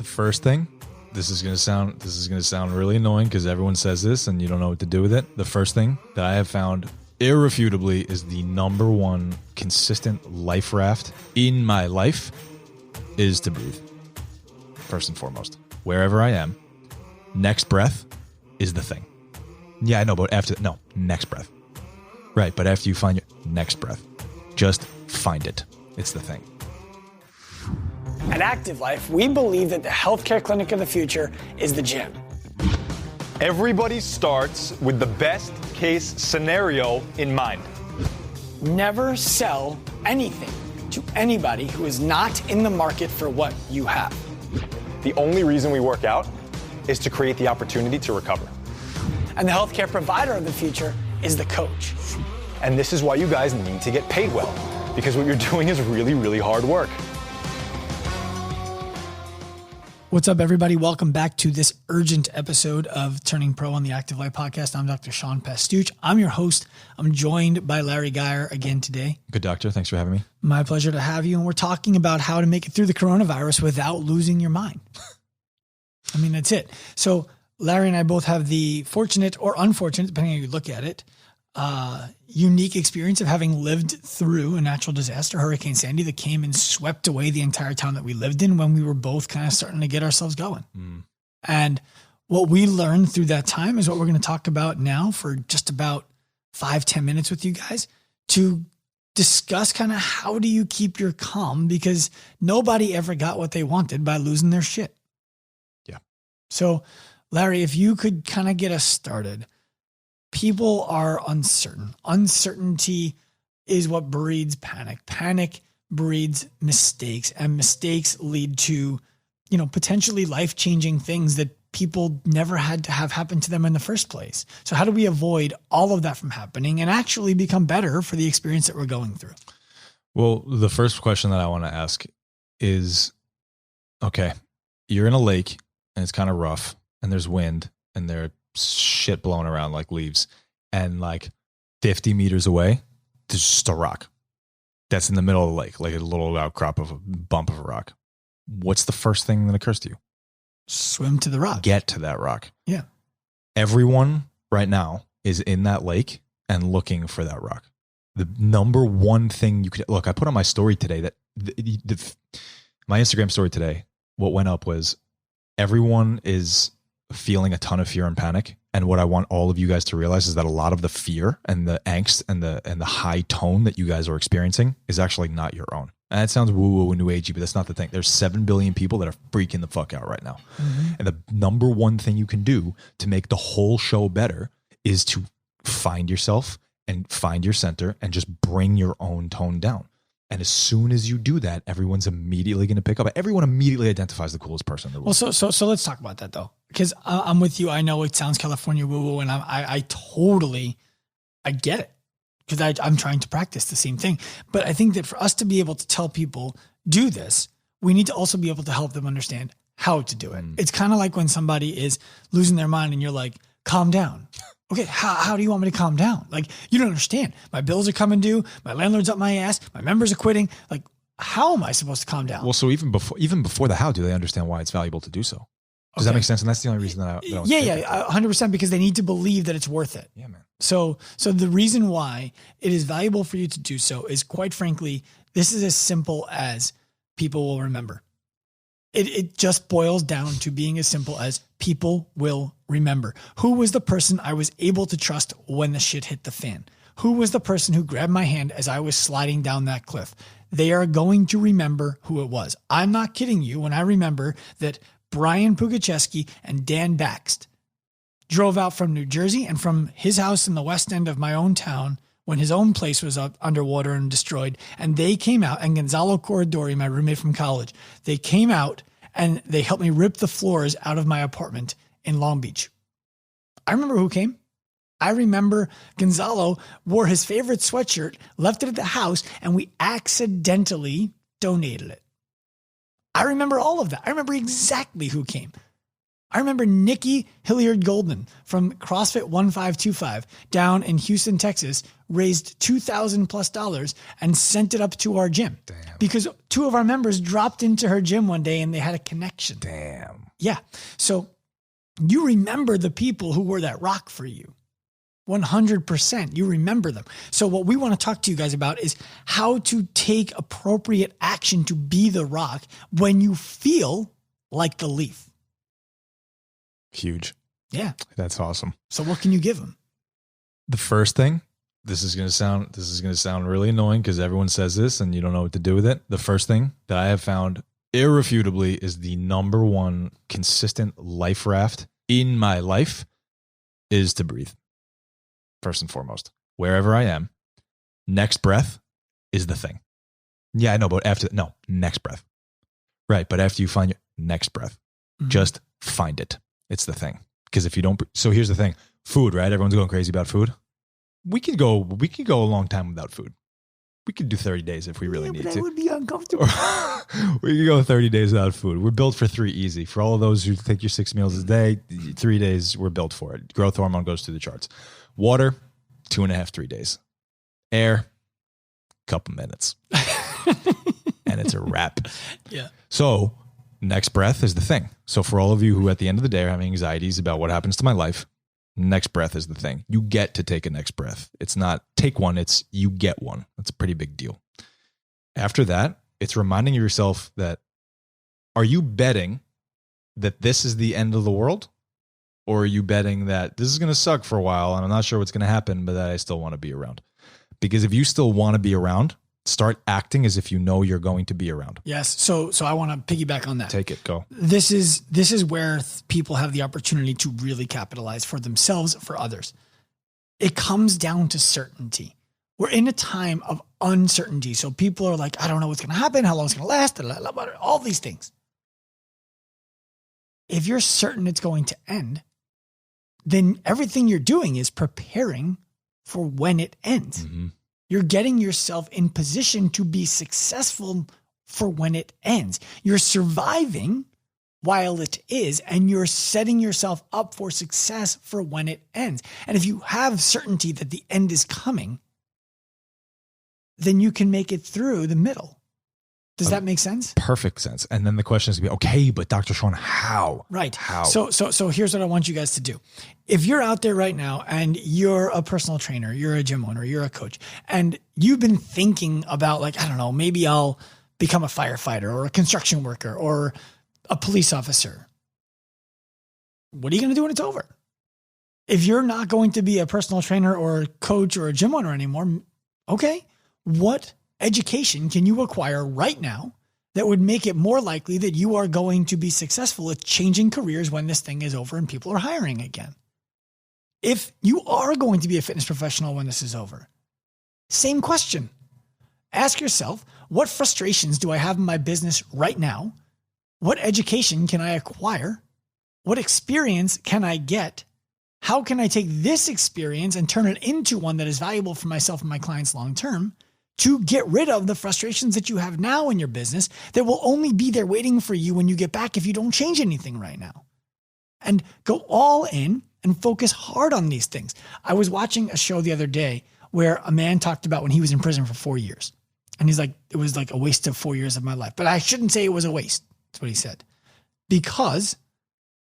first thing, this is gonna sound really annoying because everyone says this and you don't know what to do with it. The first thing that I have found irrefutably is the number one consistent life raft in my life is to breathe. First and foremost, wherever I am, next breath is the thing. Yeah, I know, but next breath. Right, but after you find your next breath, just find it. It's the thing. At Active Life, we believe that the healthcare clinic of the future is the gym. Everybody starts with the best case scenario in mind. Never sell anything to anybody who is not in the market for what you have. The only reason we work out is to create the opportunity to recover. And the healthcare provider of the future is the coach. And this is why you guys need to get paid well, because what you're doing is really, really hard work. What's up, everybody? Welcome back to this urgent episode of Turning Pro on the Active Life Podcast. I'm Dr. Sean Pastuch. I'm your host. I'm joined by Larry Gaier again today. Good, doctor. Thanks for having me. My pleasure to have you. And we're talking about how to make it through the coronavirus without losing your mind. I mean, that's it. So Larry and I both have the fortunate or unfortunate, depending on how you look at it, unique experience of having lived through a natural disaster, Hurricane Sandy, that came and swept away the entire town that we lived in when we were both kind of starting to get ourselves going. And what we learned through that time is what we're going to talk about now for just about 5-10 minutes with you guys to discuss kind of how do you keep your calm, because nobody ever got what they wanted by losing their shit. Yeah. So Larry, if you could kind of get us started. People are uncertain. Uncertainty is what breeds panic. Panic breeds mistakes, and mistakes lead to, potentially life-changing things that people never had to have happen to them in the first place. So how do we avoid all of that from happening and actually become better for the experience that we're going through? Well, the first question that I want to ask is, okay, you're in a lake and it's kind of rough and there's wind and there's shit blowing around like leaves, and like 50 meters away there's just a rock that's in the middle of the lake, like a little outcrop of a bump of a rock. What's the first thing that occurs to you? Swim to the rock. Get to that rock. Yeah. Everyone right now is in that lake and looking for that rock. The number one thing you could look, I put on my story today that my Instagram story today, what went up was everyone is feeling a ton of fear and panic. And what I want all of you guys to realize is that a lot of the fear and the angst and the high tone that you guys are experiencing is actually not your own. And that sounds woo-woo and new agey, but that's not the thing. There's 7 billion people that are freaking the fuck out right now. Mm-hmm. And the number one thing you can do to make the whole show better is to find yourself and find your center and just bring your own tone down. And as soon as you do that, everyone's immediately going to pick up. Everyone immediately identifies the coolest person in the world. Well, so let's talk about that though, because I'm with you. I know it sounds California woo-woo, and I get it, because I'm trying to practice the same thing. But I think that for us to be able to tell people do this, we need to also be able to help them understand how to do it. It's kind of like when somebody is losing their mind and you're like, calm down. Okay, how do you want me to calm down? Like, you don't understand. My bills are coming due. My landlord's up my ass. My members are quitting. Like, how am I supposed to calm down? Well, so even before the how, do they understand why it's valuable to do so? Does that make sense? And that's the only reason that I don't. Yeah, 100%, because they need to believe that it's worth it. Yeah, man. So the reason why it is valuable for you to do so is, quite frankly, this is as simple as people will remember. It just boils down to being as simple as people will remember. Who was the person I was able to trust when the shit hit the fan? Who was the person who grabbed my hand as I was sliding down that cliff? They are going to remember who it was. I'm not kidding you when I remember that Brian Pugacheski and Dan Baxt drove out from New Jersey and from his house in the west end of my own town when his own place was up underwater and destroyed. And they came out, and Gonzalo Corridori, my roommate from college, they came out and they helped me rip the floors out of my apartment in Long Beach. I remember who came. I remember Gonzalo wore his favorite sweatshirt, left it at the house, and we accidentally donated it. I remember all of that. I remember exactly who came. I remember Nikki Hilliard-Goldman from CrossFit 1525 down in Houston, Texas, raised $2,000+ and sent it up to our gym. Damn. Because 2 of our members dropped into her gym one day and they had a connection. Damn. Yeah. So you remember the people who were that rock for you. 100%. You remember them. So what we want to talk to you guys about is how to take appropriate action to be the rock when you feel like the leaf. Huge. Yeah. That's awesome. So what can you give them? The first thing, this is going to sound really annoying because everyone says this and you don't know what to do with it. The first thing that I have found irrefutably is the number one consistent life raft in my life is to breathe. First and foremost, wherever I am, next breath is the thing. Yeah, I know, but next breath. Right. But after you find your next breath, just find it. It's the thing. Because if you don't, so here's the thing, food, right? Everyone's going crazy about food. We could go a long time without food. We could do 30 days if we really need to. That would be uncomfortable. We could go 30 days without food. We're built for 3 easy. For all of those who take your 6 meals a day, 3 days, we're built for it. Growth hormone goes through the charts. Water, 2.5, 3 days. Air, couple minutes. And it's a wrap. Yeah. So next breath is the thing. So for all of you who at the end of the day are having anxieties about what happens to my life, next breath is the thing. You get to take a next breath. It's not take one, it's you get one. That's a pretty big deal. After that, it's reminding yourself that, are you betting that this is the end of the world? Or are you betting that this is going to suck for a while and I'm not sure what's going to happen, but that I still want to be around? Because if you still want to be around, start acting as if you know you're going to be around. Yes. So I want to piggyback on that. Take it. Go. This is where people have the opportunity to really capitalize for themselves, for others. It comes down to certainty. We're in a time of uncertainty. So people are like, I don't know what's going to happen, how long it's going to last, all these things. If you're certain it's going to end, then everything you're doing is preparing for when it ends. Mm-hmm. You're getting yourself in position to be successful for when it ends. You're surviving while it is, and you're setting yourself up for success for when it ends. And if you have certainty that the end is coming, then you can make it through the middle. Does that make sense? Perfect sense. And then the question is going to be, okay, but Dr. Sean, how? Right. How? So here's what I want you guys to do. If you're out there right now and you're a personal trainer, you're a gym owner, you're a coach, and you've been thinking about like, I don't know, maybe I'll become a firefighter or a construction worker or a police officer. What are you going to do when it's over? If you're not going to be a personal trainer or a coach or a gym owner anymore, okay, what education can you acquire right now that would make it more likely that you are going to be successful at changing careers when this thing is over and people are hiring again? If you are going to be a fitness professional when this is over, same question. Ask yourself, what frustrations do I have in my business right now? What education can I acquire? What experience can I get? How can I take this experience and turn it into one that is valuable for myself and my clients long-term to get rid of the frustrations that you have now in your business that will only be there waiting for you when you get back if you don't change anything right now? And go all in and focus hard on these things. I was watching a show the other day where a man talked about when he was in prison for 4 years. And he's like, it was like a waste of 4 years of my life. But I shouldn't say it was a waste. That's what he said. Because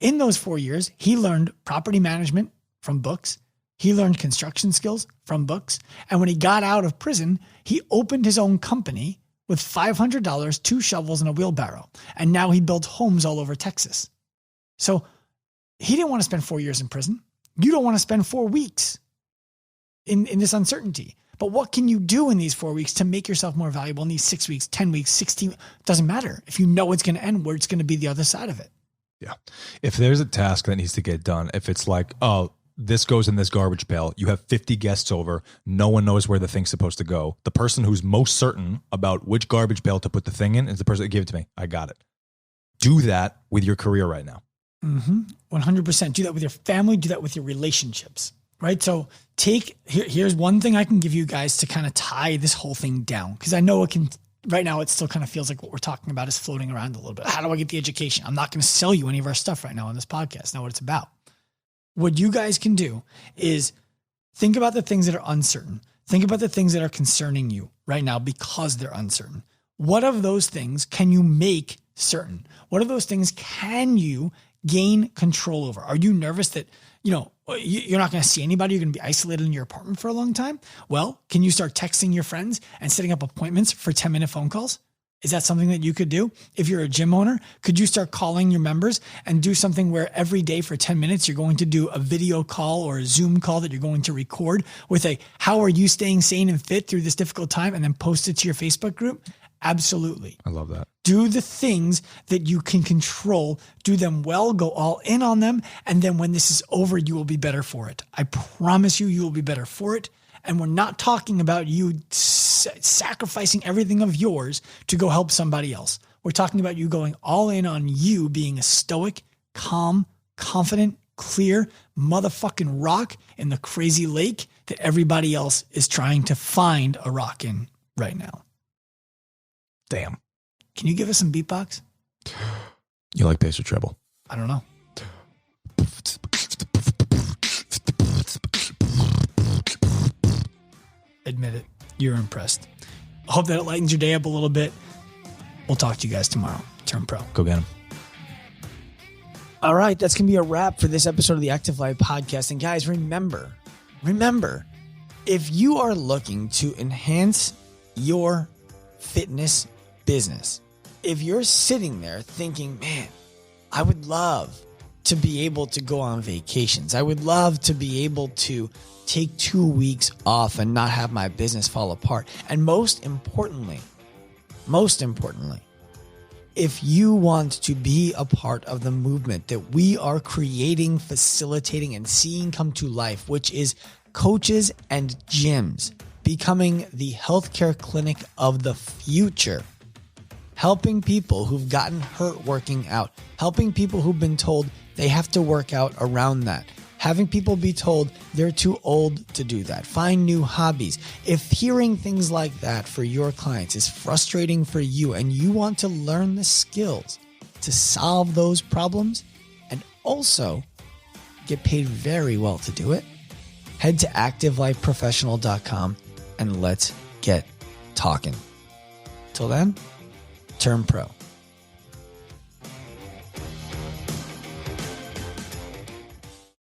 in those 4 years, he learned property management from books. He learned construction skills from books. And when he got out of prison, he opened his own company with $500, 2 shovels, and a wheelbarrow. And now he builds homes all over Texas. So he didn't want to spend 4 years in prison. You don't want to spend 4 weeks in this uncertainty. But what can you do in these 4 weeks to make yourself more valuable in these 6 weeks, 10 weeks, 16? Doesn't matter. If you know it's going to end, where it's going to be the other side of it. Yeah. If there's a task that needs to get done, if it's like, oh, this goes in this garbage pail, you have 50 guests over, no one knows where the thing's supposed to go. The person who's most certain about which garbage pail to put the thing in is the person that gave it to me. I got it. Do that with your career right now. 100%. Do that with your family. Do that with your relationships, right? So here's one thing I can give you guys to kind of tie this whole thing down, because I know it can right now it still kind of feels like what we're talking about is floating around a little bit. How do I get the education? I'm not going to sell you any of our stuff right now on this podcast. Not what it's about. What you guys can do is think about the things that are uncertain. Think about the things that are concerning you right now because they're uncertain. What of those things can you make certain? What of those things can you gain control over? Are you nervous that, you're not going to see anybody? You're going to be isolated in your apartment for a long time? Well, can you start texting your friends and setting up appointments for 10-minute phone calls? Is that something that you could do? If you're a gym owner, could you start calling your members and do something where every day for 10 minutes, you're going to do a video call or a Zoom call that you're going to record with how are you staying sane and fit through this difficult time, and then post it to your Facebook group? Absolutely. I love that. Do the things that you can control, do them well, go all in on them. And then when this is over, you will be better for it. I promise you, you will be better for it. And we're not talking about you sacrificing everything of yours to go help somebody else. We're talking about you going all in on you being a stoic, calm, confident, clear motherfucking rock in the crazy lake that everybody else is trying to find a rock in right now. Damn. Can you give us some beatbox? You like bass or treble? I don't know. Admit it. You're impressed. I hope that it lightens your day up a little bit. We'll talk to you guys tomorrow. Turn pro. Go get him. All right. That's going to be a wrap for this episode of the Active Life Podcast. And guys, remember, if you are looking to enhance your fitness business, if you're sitting there thinking, man, I would love to be able to go on vacations. I would love to be able to take 2 weeks off and not have my business fall apart. And most importantly, if you want to be a part of the movement that we are creating, facilitating, and seeing come to life, which is coaches and gyms becoming the healthcare clinic of the future, helping people who've gotten hurt working out, helping people who've been told they have to work out around that, having people be told they're too old to do that, find new hobbies. If hearing things like that for your clients is frustrating for you and you want to learn the skills to solve those problems and also get paid very well to do it, head to activelifeprofessional.com and let's get talking. Till then, turn pro.